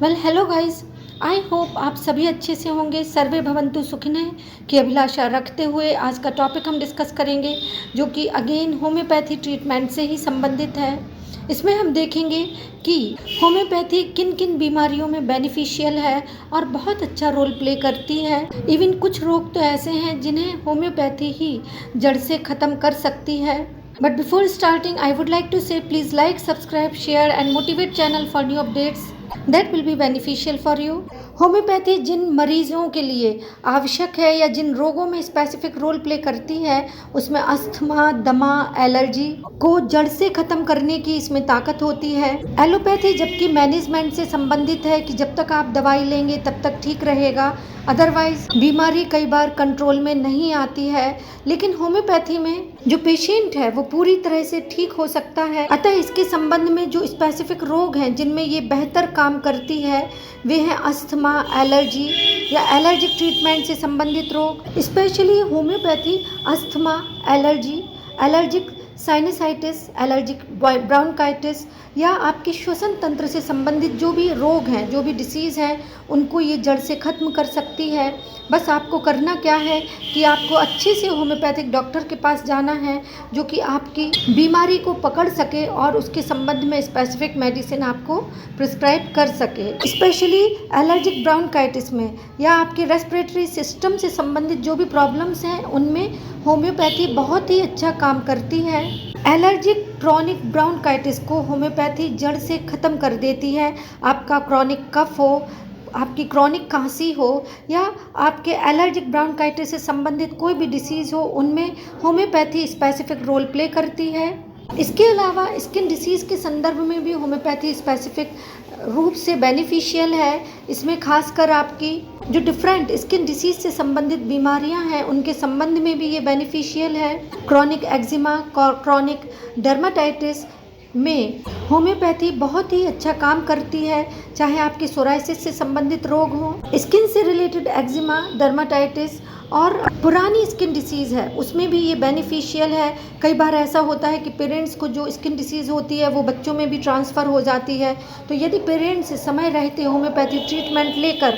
Well hello guys, I hope आप सभी अच्छे से होंगे। सर्वे भवन्तु सुखिनः की अभिलाषा रखते हुए आज का टॉपिक हम डिस्कस करेंगे, जो कि अगेन होम्योपैथी ट्रीटमेंट से ही संबंधित है। इसमें हम देखेंगे कि होम्योपैथी किन किन बीमारियों में बेनिफिशियल है और बहुत अच्छा रोल प्ले करती है। इवन कुछ रोग तो ऐसे हैं जिन्हें होम्योपैथी ही जड़ से ख़त्म कर सकती है। But before starting, I would like to say please like, subscribe, share and motivate channel for new updates that will be beneficial for you. Homeopathy जिन मरीजों के लिए आवश्यक है या जिन रोगों में स्पेसिफिक रोल प्ले करती है, उसमें अस्थमा, दमा, एलर्जी को जड़ से खत्म करने की इसमें ताकत होती है। एलोपैथी जबकि मैनेजमेंट से संबंधित है कि जब तक आप दवाई लेंगे तब तक ठीक रहेगा, अदरवाइज बीमारी कई बार कंट्रोल में नहीं आती है। लेकिन होम्योपैथी में जो पेशेंट है वो पूरी तरह से ठीक हो सकता है। अतः इसके संबंध में जो स्पेसिफिक रोग हैं जिनमें ये बेहतर काम करती है वे हैं अस्थमा, एलर्जी या एलर्जिक ट्रीटमेंट से संबंधित रोग। Specially homeopathy asthma, allergic sinusitis, allergic bronchitis या आपके श्वसन तंत्र से संबंधित जो भी रोग हैं, जो भी डिसीज़ हैं, उनको ये जड़ से ख़त्म कर सकती है। बस आपको करना क्या है कि आपको अच्छे से होम्योपैथिक डॉक्टर के पास जाना है जो कि आपकी बीमारी को पकड़ सके और उसके संबंध में स्पेसिफिक मेडिसिन आपको प्रिस्क्राइब कर सके। स्पेशली एलर्जिक ब्रोंकाइटिस में या आपके रेस्पिरेटरी सिस्टम से संबंधित जो भी प्रॉब्लम्स हैं उनमें होम्योपैथी बहुत ही अच्छा काम करती है। एलर्जिक क्रॉनिक ब्रोंकाइटिस को होम्योपैथी जड़ से ख़त्म कर देती है। आपका क्रॉनिक कफ हो, आपकी क्रॉनिक खांसी हो या आपके एलर्जिक ब्रोंकाइटिस से संबंधित कोई भी डिसीज़ हो, उनमें होम्योपैथी स्पेसिफिक रोल प्ले करती है। इसके अलावा स्किन डिसीज़ के संदर्भ में भी होम्योपैथी स्पेसिफिक रूप से बेनिफिशियल है। इसमें खासकर आपकी जो डिफरेंट स्किन डिसीज से संबंधित बीमारियां हैं उनके संबंध में भी ये बेनिफिशियल है। क्रॉनिक एक्जिमा, क्रॉनिक डर्माटाइटिस में होम्योपैथी बहुत ही अच्छा काम करती है, चाहे आपके सोराइसिस से संबंधित रोग हो, स्किन से रिलेटेड एक्जिमा, डर्माटाइटिस और पुरानी स्किन डिसीज़ है उसमें भी ये बेनिफिशियल है। कई बार ऐसा होता है कि पेरेंट्स को जो स्किन डिसीज़ होती है वो बच्चों में भी ट्रांसफ़र हो जाती है, तो यदि पेरेंट्स समय रहते होम्योपैथी ट्रीटमेंट लेकर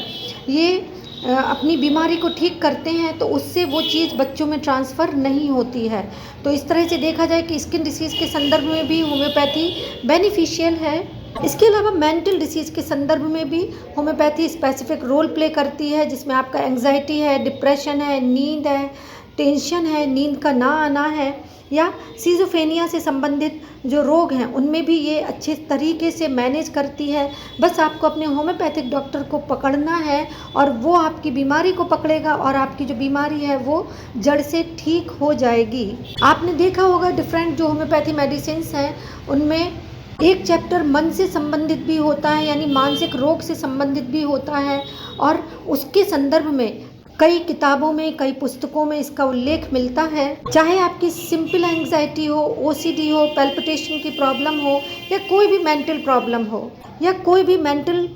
ये अपनी बीमारी को ठीक करते हैं तो उससे वो चीज़ बच्चों में ट्रांसफ़र नहीं होती है। तो इस तरह से देखा जाए कि स्किन डिसीज़ के संदर्भ में भी होम्योपैथी बेनिफिशियल है। इसके अलावा मेंटल डिसीज़ के संदर्भ में भी होम्योपैथी स्पेसिफिक रोल प्ले करती है, जिसमें आपका एंग्जाइटी है, डिप्रेशन है, नींद है, टेंशन है, नींद का ना आना है या सिजोफ्रेनिया से संबंधित जो रोग हैं उनमें भी ये अच्छे तरीके से मैनेज करती है। बस आपको अपने होम्योपैथिक डॉक्टर को पकड़ना है और वो आपकी बीमारी को पकड़ेगा और आपकी जो बीमारी है वो जड़ से ठीक हो जाएगी। आपने देखा होगा डिफरेंट जो होम्योपैथी मेडिसिन्स हैं उनमें एक चैप्टर मन से संबंधित भी होता है, यानी मानसिक रोग से संबंधित भी होता है और उसके संदर्भ में कई किताबों में, कई पुस्तकों में इसका उल्लेख मिलता है। चाहे आपकी सिंपल एंग्जाइटी हो, ओसीडी हो, पैल्पिटेशन की प्रॉब्लम हो या कोई भी मेंटल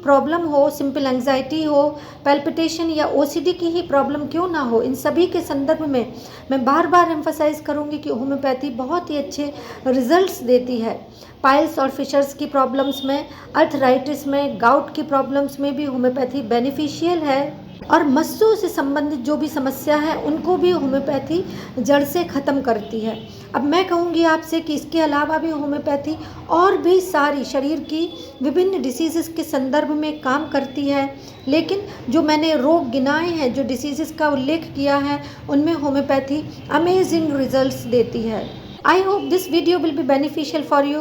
प्रॉब्लम हो सिंपल एंग्जाइटी हो, पैल्पिटेशन या ओसीडी की ही प्रॉब्लम क्यों ना हो, इन सभी के संदर्भ में मैं बार बार एम्फसाइज करूंगी कि होम्योपैथी बहुत ही अच्छे रिजल्ट्स देती है। पाइल्स और फिशर्स की प्रॉब्लम्स में, अर्थराइटिस में, गाउट की प्रॉब्लम्स में भी होम्योपैथी बेनिफिशियल है और मस्सों से संबंधित जो भी समस्या है उनको भी होम्योपैथी जड़ से ख़त्म करती है। अब मैं कहूँगी आपसे कि इसके अलावा भी होम्योपैथी और भी सारी शरीर की विभिन्न डिसीज़ेस के संदर्भ में काम करती है, लेकिन जो मैंने रोग गिनाए हैं, जो डिसीज़ेस का उल्लेख किया है, उनमें होम्योपैथी अमेजिंग रिजल्ट्स देती है। I hope this video will be beneficial for you.